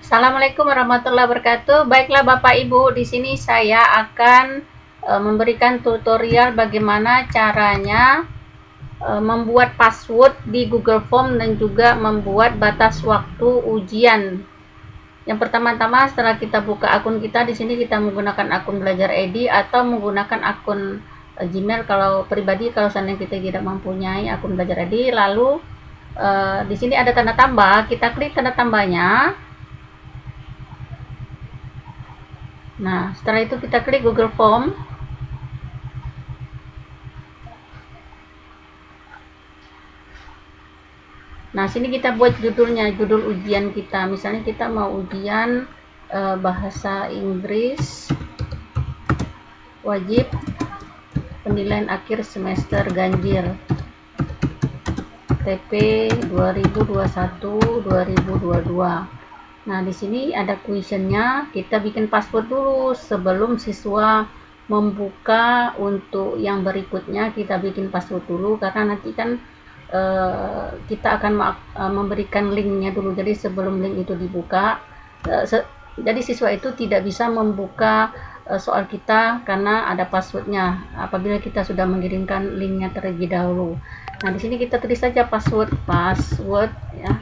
Assalamualaikum warahmatullahi wabarakatuh. Baiklah Bapak Ibu, di sini saya akan memberikan tutorial bagaimana caranya membuat password di Google Form dan juga membuat batas waktu ujian. Yang pertama-tama setelah kita buka akun kita, di sini kita menggunakan akun Belajar ID atau menggunakan akun Gmail kalau pribadi, kalau seandainya kita tidak mempunyai akun Belajar ID. Lalu di sini ada tanda tambah, kita klik tanda tambahnya. Nah, setelah itu kita klik Google Form. Nah, sini kita buat judulnya, judul ujian kita. Misalnya kita mau ujian bahasa Inggris wajib penilaian akhir semester ganjil TP 2021-2022. Nah, di sini ada questionnya. Kita bikin password dulu sebelum siswa membuka untuk yang berikutnya. Kita bikin password dulu karena nanti kan kita akan memberikan linknya dulu. Jadi sebelum link itu dibuka, jadi siswa itu tidak bisa membuka soal kita karena ada passwordnya apabila kita sudah mengirimkan linknya terlebih dahulu. Nah, di sini kita tulis saja password ya.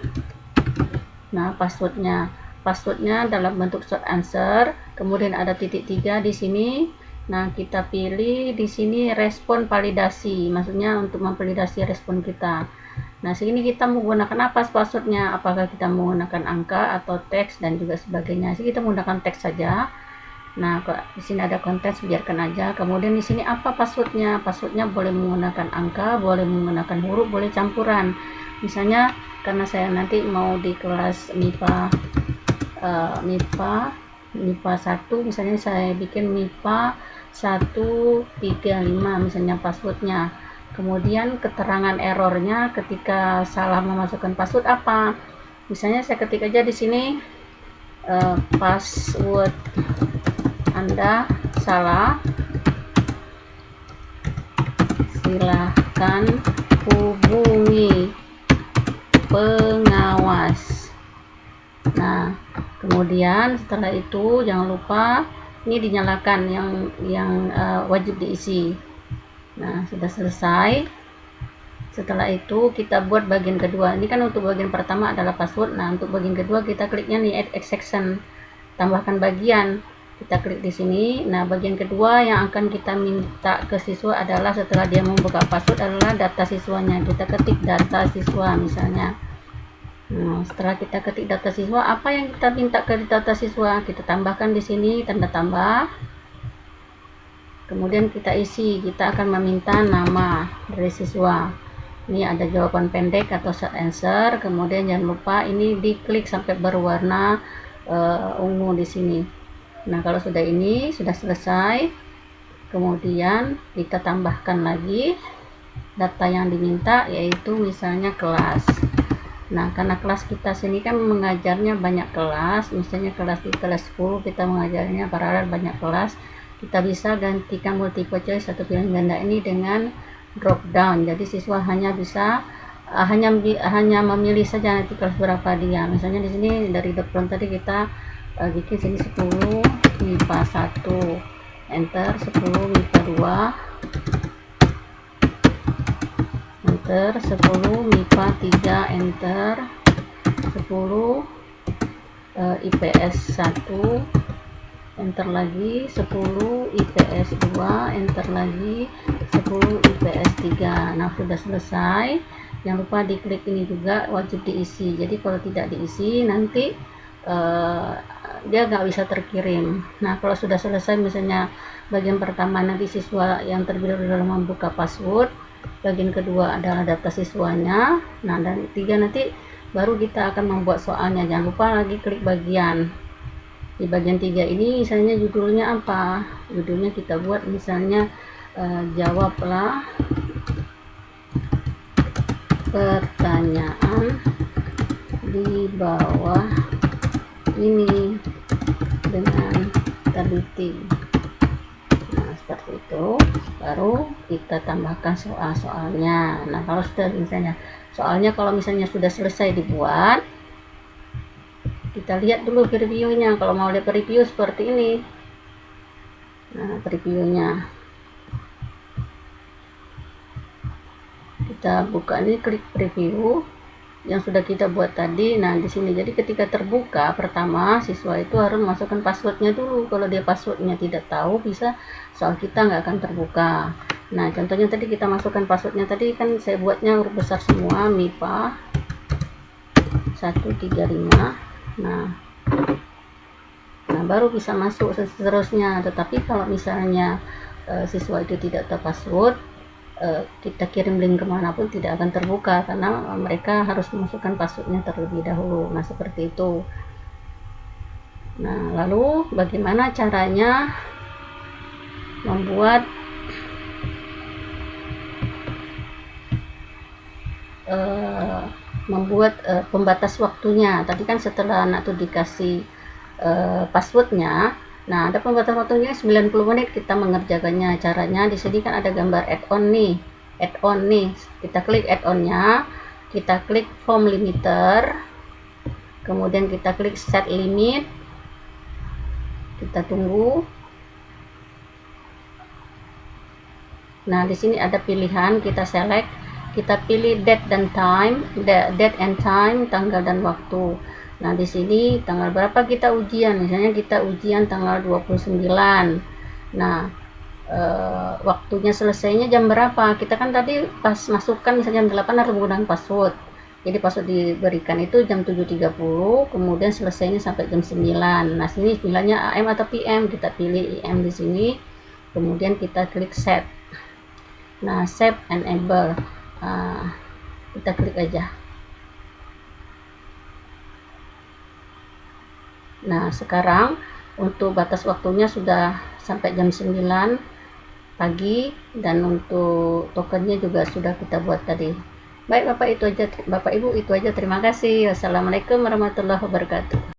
Nah, passwordnya dalam bentuk short answer, kemudian ada titik 3 di sini. Nah, kita pilih di sini respon validasi, maksudnya untuk memvalidasi respon kita. Nah, sini kita menggunakan apa passwordnya? Apakah kita menggunakan angka atau teks dan juga sebagainya? Sini kita menggunakan teks saja. Nah, di sini ada konteks, biarkan aja. Kemudian di sini apa passwordnya? Passwordnya boleh menggunakan angka, boleh menggunakan huruf, boleh campuran. Misalnya karena saya nanti mau di kelas MIPA 1, misalnya saya bikin MIPA 135 misalnya passwordnya. Kemudian keterangan errornya ketika salah memasukkan password apa? Misalnya saya ketik aja di sini password Anda salah, silahkan hubungi pengawas. Nah, kemudian setelah itu jangan lupa ini dinyalakan yang wajib diisi. Nah, sudah selesai. Setelah itu kita buat bagian kedua. Ini kan untuk bagian pertama adalah password. Nah, untuk bagian kedua kita kliknya nih add section, tambahkan bagian. Kita klik di sini. Nah, bagian kedua yang akan kita minta ke siswa adalah setelah dia membuka password adalah data siswanya. Kita ketik data siswa misalnya. Nah, setelah kita ketik data siswa, apa yang kita minta ke data siswa? Kita tambahkan di sini tanda tambah. Kemudian kita isi. Kita akan meminta nama dari siswa. Ini ada jawaban pendek atau short answer. Kemudian jangan lupa ini diklik sampai berwarna ungu di sini. Nah, kalau sudah ini sudah selesai, kemudian kita tambahkan lagi data yang diminta, yaitu misalnya kelas. Nah, karena kelas kita sini kan mengajarnya banyak kelas, misalnya kelas di kelas 10 kita mengajarnya paralel banyak kelas, kita bisa gantikan multiple choice atau pilihan ganda ini dengan drop down. Jadi siswa hanya bisa hanya memilih saja nanti kelas berapa dia. Misalnya di sini dari drop down tadi kita bikin sini 10 MIPA 1 enter, 10 MIPA 2 enter, 10 MIPA 3 enter, 10 IPS 1 enter lagi, 10 IPS 2 enter lagi, 10 IPS 3. Nah, sudah selesai. Jangan lupa diklik ini juga wajib diisi. Jadi kalau tidak diisi nanti dia nggak bisa terkirim. Nah, kalau sudah selesai misalnya bagian pertama nanti siswa yang terlebih dahulu membuka password, bagian kedua adalah data siswanya. Nah, dan 3 nanti baru kita akan membuat soalnya. Jangan lupa lagi klik bagian. Di bagian 3 ini misalnya judulnya apa? Judulnya kita buat misalnya jawablah pertanyaan di bawah ini dengan teliti. Nah, seperti itu. Baru kita tambahkan soal-soalnya. Nah, kalau sudah misalnya soalnya kalau misalnya sudah selesai dibuat, kita lihat dulu previewnya. Kalau mau lihat preview seperti ini, nah previewnya kita buka, ini klik preview yang sudah kita buat tadi. Nah di sini, jadi ketika terbuka pertama, siswa itu harus masukkan passwordnya dulu. Kalau dia passwordnya tidak tahu, bisa soal kita nggak akan terbuka. Nah contohnya tadi kita masukkan passwordnya tadi, kan saya buatnya huruf besar semua, MIPA 135. Nah baru bisa masuk seterusnya. Tetapi kalau misalnya siswa itu tidak tahu password, kita kirim link kemanapun tidak akan terbuka, karena mereka harus memasukkan passwordnya terlebih dahulu. Nah seperti itu. Nah lalu bagaimana caranya membuat pembatas waktunya. Tadi kan setelah anak tuh dikasih passwordnya, nah ada pembatas waktunya 90 menit kita mengerjakannya. Caranya di sini kan ada gambar add-on nih, kita klik add-onnya, kita klik form limiter, kemudian kita klik set limit, kita tunggu. Nah di sini ada pilihan, kita select, kita pilih date and time, tanggal dan waktu. Nah di sini tanggal berapa kita ujian, misalnya kita ujian tanggal 29. Nah waktunya selesainya jam berapa, kita kan tadi pas masukkan misalnya jam 8 harus menggunakan password. Jadi password diberikan itu jam 7.30, kemudian selesainya sampai jam 9. Nah sini pilihannya AM atau PM, kita pilih AM di sini, kemudian kita klik set. Nah save enable, kita klik aja. Nah sekarang untuk batas waktunya sudah sampai jam 9 pagi, dan untuk tokennya juga sudah kita buat tadi. Baik Bapak Ibu, itu aja. Terima kasih. Wassalamualaikum warahmatullahi wabarakatuh.